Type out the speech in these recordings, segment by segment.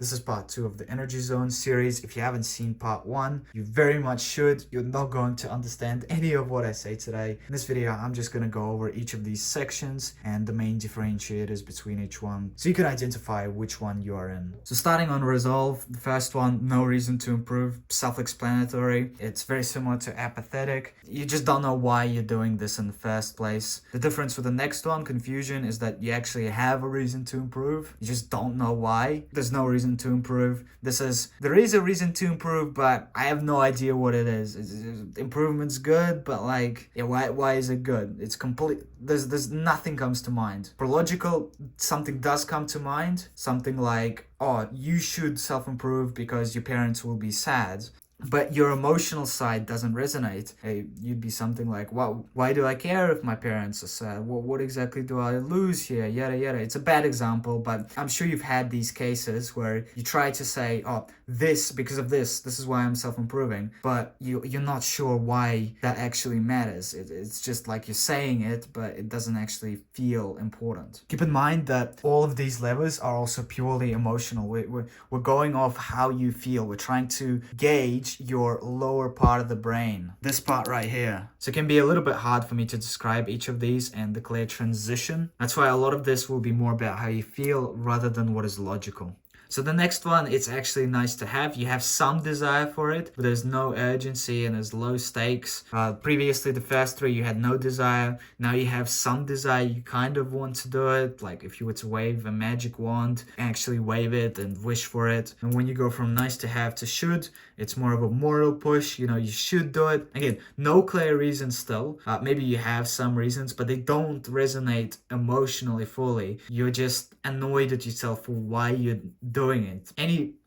This is part 2 of the Energy Zone series. If you haven't seen part 1, you very much should. You're not going to understand any of what I say today. In this video, I'm just going to go over each of these sections and the main differentiators between each one, so you can identify which one you are in. So starting on resolve, the first one, no reason to improve, self-explanatory. It's very similar to apathetic. You just don't know why you're doing this in the first place. The difference with the next one, confusion, is that you actually have a reason to improve. You just don't know why. There's no reason to improve. There is a reason to improve, but I have no idea what it is. Improvement's good, but like, yeah, why is it good? It's complete. There's nothing comes to mind. For logical, something does come to mind. Something like, oh, you should self-improve because your parents will be sad. But your emotional side doesn't resonate. You'd be something like, well, why do I care if my parents are sad? What exactly do I lose here? Yada yada. It's a bad example, but I'm sure you've had these cases where you try to say, oh, because of this is why I'm self-improving, but you're not sure why that actually matters. It's just like you're saying it, but it doesn't actually feel important. Keep in mind that all of these levers are also purely emotional. We're going off how you feel. We're trying to gauge your lower part of the brain, this part right here. So it can be a little bit hard for me to describe each of these and the clear transition. That's why a lot of this will be more about how you feel rather than what is logical. So the next one, it's actually nice to have. You have some desire for it, but there's no urgency and there's low stakes. Previously, the first three, you had no desire. Now you have some desire. You kind of want to do it. Like if you were to wave a magic wand, actually wave it and wish for it. And when you go from nice to have to should, it's more of a moral push. You should do it. Again, no clear reason still. Maybe you have some reasons, but they don't resonate emotionally fully. You're just annoyed at yourself for why you're doing it.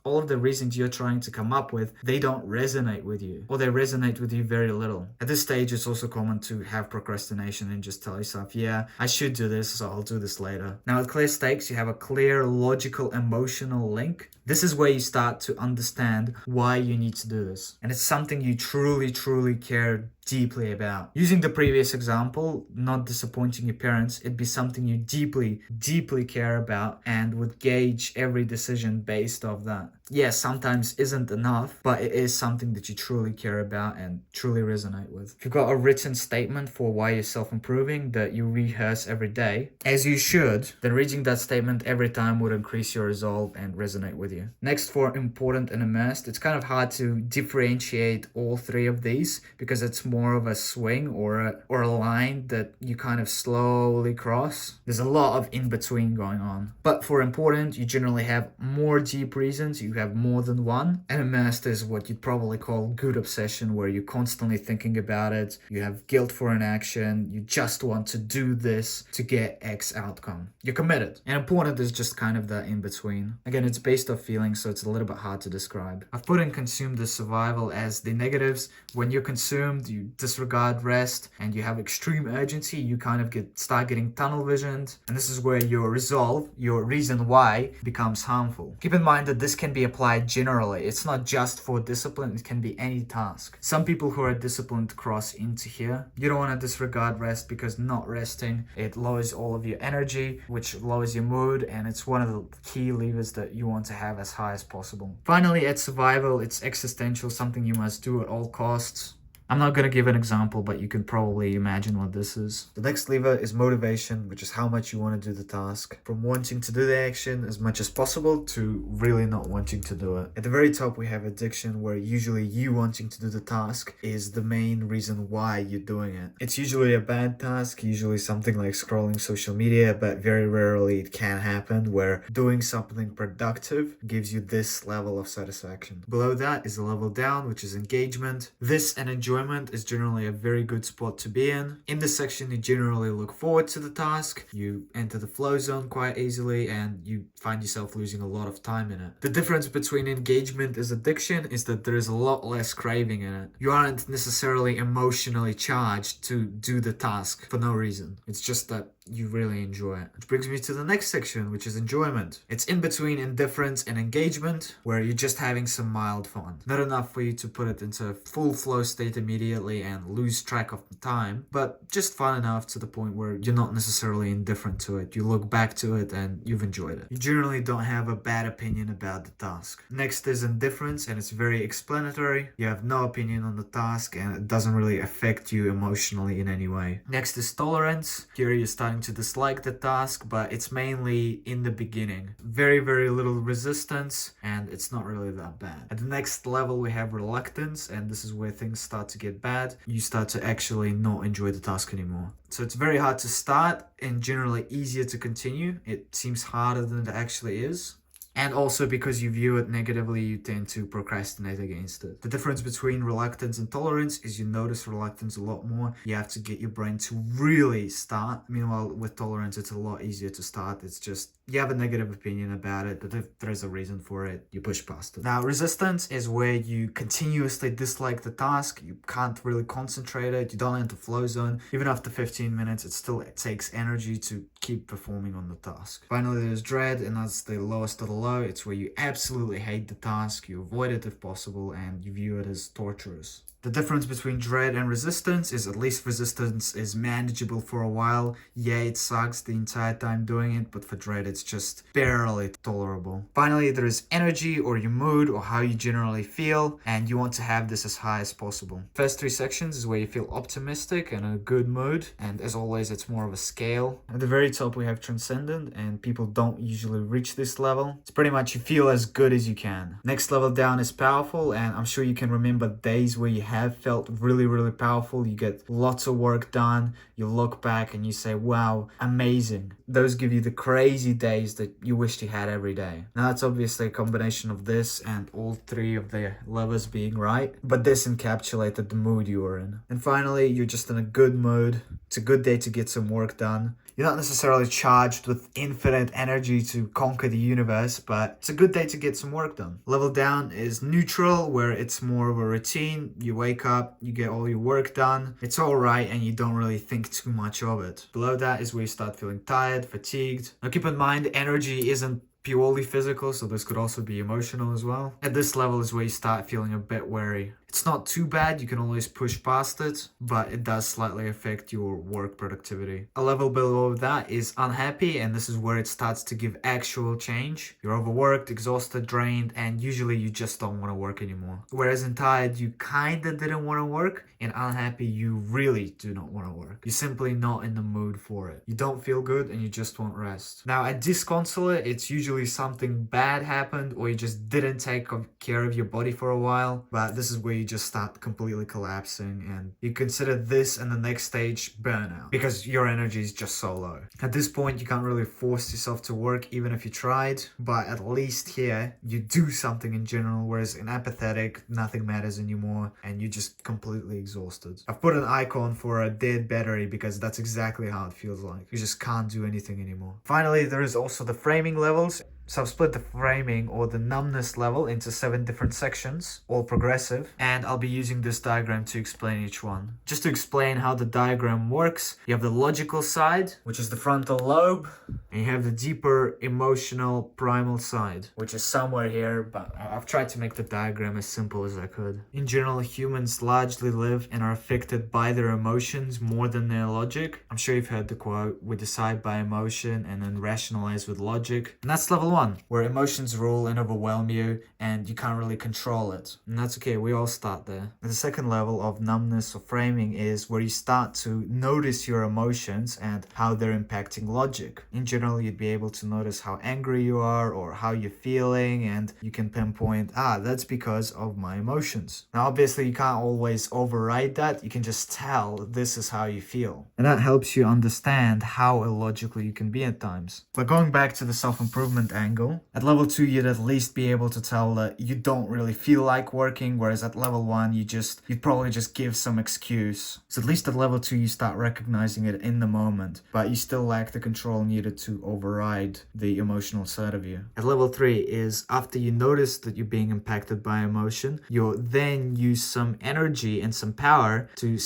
All of the reasons you're trying to come up with, they don't resonate with you, or they resonate with you very little. At this stage, it's also common to have procrastination and just tell yourself, yeah, I should do this, so I'll do this later. Now, with clear stakes, you have a clear, logical, emotional link. This is where you start to understand why you need to do this. And it's something you truly, truly care deeply about. Using the previous example, not disappointing your parents, it'd be something you deeply, deeply care about and would gauge every decision based off that. Yes, sometimes isn't enough, but it is something that you truly care about and truly resonate with. If you've got a written statement for why you're self-improving that you rehearse every day, as you should, then reading that statement every time would increase your resolve and resonate with you. Next, for important and immersed, it's kind of hard to differentiate all three of these because it's more of a swing or a line that you kind of slowly cross. There's a lot of in between going on. But for important, you generally have more deep reasons. You have more than one. And immersed is what you'd probably call good obsession, where you're constantly thinking about it. You have guilt for an action. You just want to do this to get X outcome. You're committed. And important is just kind of the in between. Again, it's based off feelings, so it's a little bit hard to describe. I've put in consumed as survival as the negatives. When you're consumed, you disregard rest and you have extreme urgency. You kind of start getting tunnel visioned. And this is where your resolve, your reason why, becomes harmful. Keep in mind that this can be applied generally. It's not just for discipline, it can be any task. Some people who are disciplined cross into here. You don't want to disregard rest because not resting, it lowers all of your energy, which lowers your mood, and it's one of the key levers that you want to have as high as possible. Finally, at survival, it's existential, something you must do at all costs. I'm not going to give an example, but you can probably imagine what this is. The next lever is motivation, which is how much you want to do the task. From wanting to do the action as much as possible to really not wanting to do it. At the very top, we have addiction, where usually you wanting to do the task is the main reason why you're doing it. It's usually a bad task, usually something like scrolling social media, but very rarely it can happen where doing something productive gives you this level of satisfaction. Below that is a level down, which is engagement. This and enjoyment is generally a very good spot to be in. In this section, you generally look forward to the task, you enter the flow zone quite easily, and you find yourself losing a lot of time in it. The difference between engagement and addiction is that there is a lot less craving in it. You aren't necessarily emotionally charged to do the task for no reason. It's just that you really enjoy it. Which brings me to the next section, which is enjoyment. It's in between indifference and engagement, where you're just having some mild fun. Not enough for you to put it into a full flow state immediately and lose track of the time, but just fun enough to the point where you're not necessarily indifferent to it. You look back to it and you've enjoyed it. You generally don't have a bad opinion about the task. Next is indifference, and it's very explanatory. You have no opinion on the task and it doesn't really affect you emotionally in any way. Next is tolerance. Here you're starting to dislike the task, but it's mainly in the beginning. Very, very little resistance, and it's not really that bad. At the next level, we have reluctance, and this is where things start to get bad. You start to actually not enjoy the task anymore. So it's very hard to start and generally easier to continue. It seems harder than it actually is. And also because you view it negatively, you tend to procrastinate against it. The difference between reluctance and tolerance is you notice reluctance a lot more. You have to get your brain to really start. Meanwhile, with tolerance, it's a lot easier to start. It's just, you have a negative opinion about it, but if there's a reason for it, you push past it. Now, resistance is where you continuously dislike the task. You can't really concentrate it. You don't enter flow zone. Even after 15 minutes, it takes energy to keep performing on the task. Finally, there's dread, and that's the lowest of the low. It's where you absolutely hate the task, you avoid it if possible, and you view it as torturous. The difference between dread and resistance is at least resistance is manageable for a while. Yeah, it sucks the entire time doing it, but for dread it's just barely tolerable. Finally, there is energy, or your mood, or how you generally feel, and you want to have this as high as possible. First three sections is where you feel optimistic and in a good mood, and as always it's more of a scale. At the very top we have transcendent, and people don't usually reach this level. It's pretty much you feel as good as you can. Next level down is powerful, and I'm sure you can remember days where you have felt really, really powerful. You get lots of work done. You look back and you say, wow, amazing. Those give you the crazy days that you wished you had every day. Now that's obviously a combination of this and all three of the levels being right, but this encapsulated the mood you were in. And finally, you're just in a good mood. It's a good day to get some work done. You're not necessarily charged with infinite energy to conquer the universe, but it's a good day to get some work done. Level down is neutral, where it's more of a routine. You wake up, you get all your work done. It's all right, and you don't really think too much of it. Below that is where you start feeling tired, fatigued. Now keep in mind, energy isn't purely physical, so this could also be emotional as well. At this level is where you start feeling a bit wary. It's not too bad, you can always push past it, but it does slightly affect your work productivity. A level below that is unhappy, and this is where it starts to give actual change. You're overworked, exhausted, drained, and usually you just don't want to work anymore. Whereas in tired, you kinda didn't want to work, in unhappy, you really do not want to work. You're simply not in the mood for it. You don't feel good and you just want rest. Now at disconsolate, it's usually something bad happened, or you just didn't take care of your body for a while, but this is where you just start completely collapsing, and you consider this and the next stage burnout because your energy is just so low. At this point, you can't really force yourself to work even if you tried, but at least here you do something in general, whereas in apathetic, nothing matters anymore and you're just completely exhausted. I've put an icon for a dead battery because that's exactly how it feels like. You just can't do anything anymore. Finally, there is also the framing levels. So I've split the framing or the numbness level into 7 different sections, all progressive, and I'll be using this diagram to explain each one. Just to explain how the diagram works, you have the logical side, which is the frontal lobe, and you have the deeper emotional primal side, which is somewhere here, but I've tried to make the diagram as simple as I could. In general, humans largely live and are affected by their emotions more than their logic. I'm sure you've heard the quote, we decide by emotion and then rationalize with logic, and that's level 1, where emotions rule and overwhelm you and you can't really control it. And that's okay, we all start there. And the second level of numbness or framing is where you start to notice your emotions and how they're impacting logic. In general, you'd be able to notice how angry you are or how you're feeling, and you can pinpoint, that's because of my emotions. Now obviously you can't always override that, you can just tell this is how you feel. And that helps you understand how illogical you can be at times. But going back to the self-improvement angle, at level 2 you'd at least be able to tell that you don't really feel like working, whereas at level 1 you'd probably just give some excuse. So at least at level 2 you start recognizing it in the moment, but you still lack the control needed to override the emotional side of you. At level 3 is after you notice that you're being impacted by emotion, you'll then use some energy and some power to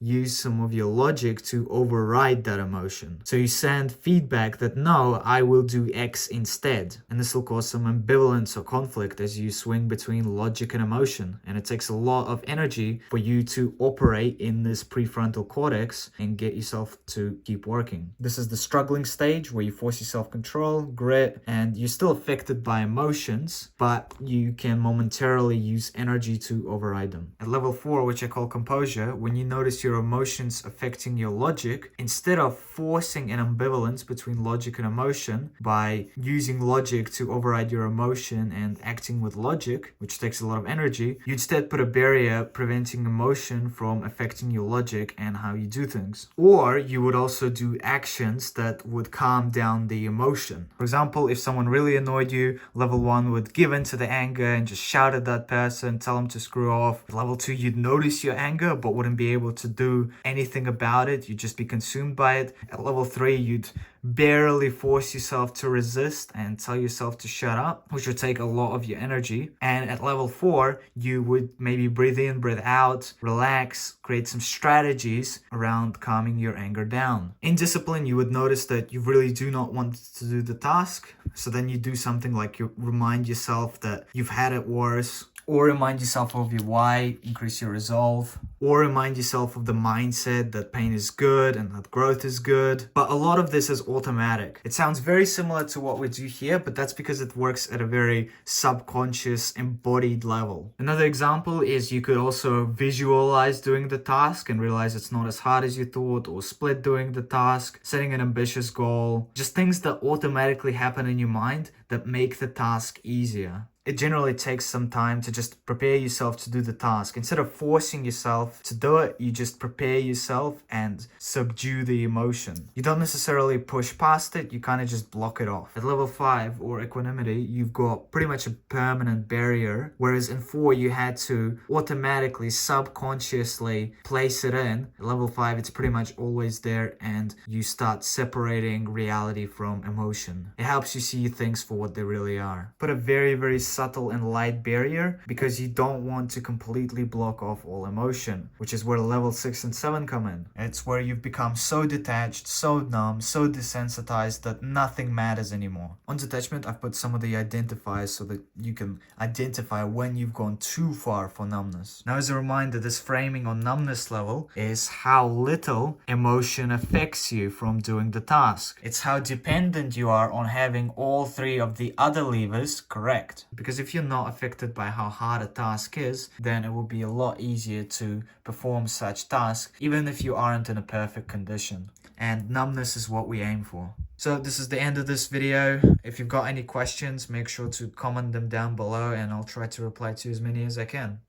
use some of your logic to override that emotion. So you send feedback that no, I will do X instead. And this will cause some ambivalence or conflict as you swing between logic and emotion. And it takes a lot of energy for you to operate in this prefrontal cortex and get yourself to keep working. This is the struggling stage where you force your self-control, grit, and you're still affected by emotions, but you can momentarily use energy to override them. At level 4, which I call composure, when you notice your emotions affecting your logic, instead of forcing an ambivalence between logic and emotion by using logic to override your emotion and acting with logic, which takes a lot of energy, you instead put a barrier preventing emotion from affecting your logic and how you do things. Or you would also do actions that would calm down the emotion. For example, if someone really annoyed you, level 1 would give in to the anger and just shout at that person, tell them to screw off. At level 2, you'd notice your anger but wouldn't be able to do anything about it. You'd just be consumed by it. At level 3, you'd barely force yourself to resist and tell yourself to shut up, which would take a lot of your energy. And at level 4, you would maybe breathe in, breathe out, relax, create some strategies around calming your anger down. In discipline, you would notice that you really do not want to do the task. So then you do something like you remind yourself that you've had it worse, or remind yourself of your why, increase your resolve, or remind yourself of the mindset that pain is good and that growth is good. But a lot of this is automatic. It sounds very similar to what we do here, but that's because it works at a very subconscious, embodied level. Another example is you could also visualize doing the task and realize it's not as hard as you thought, or split doing the task, setting an ambitious goal, just things that automatically happen in your mind that make the task easier. It generally takes some time to just prepare yourself to do the task. Instead of forcing yourself to do it, you just prepare yourself and subdue the emotion. You don't necessarily push past it, you kind of just block it off. At level 5 or equanimity, you've got pretty much a permanent barrier, whereas in 4 you had to automatically, subconsciously place it in. At level 5 it's pretty much always there and you start separating reality from emotion. It helps you see things for what they really are. Put a very subtle and light barrier because you don't want to completely block off all emotion, which is where level 6 and 7 come in. It's where you've become so detached, so numb, so desensitized that nothing matters anymore. On detachment, I've put some of the identifiers so that you can identify when you've gone too far for numbness. Now, as a reminder, this framing on numbness level is how little emotion affects you from doing the task. It's how dependent you are on having all 3 of the other levers correct. Because if you're not affected by how hard a task is, then it will be a lot easier to perform such tasks, even if you aren't in a perfect condition. And numbness is what we aim for. So this is the end of this video. If you've got any questions, make sure to comment them down below and I'll try to reply to as many as I can.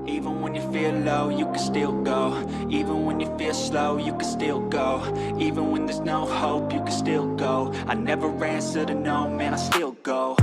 Even when you feel low, you can still go. Even when you feel slow, you can still go. Even when there's no hope, you can still go. I never answer to no, man, I still go.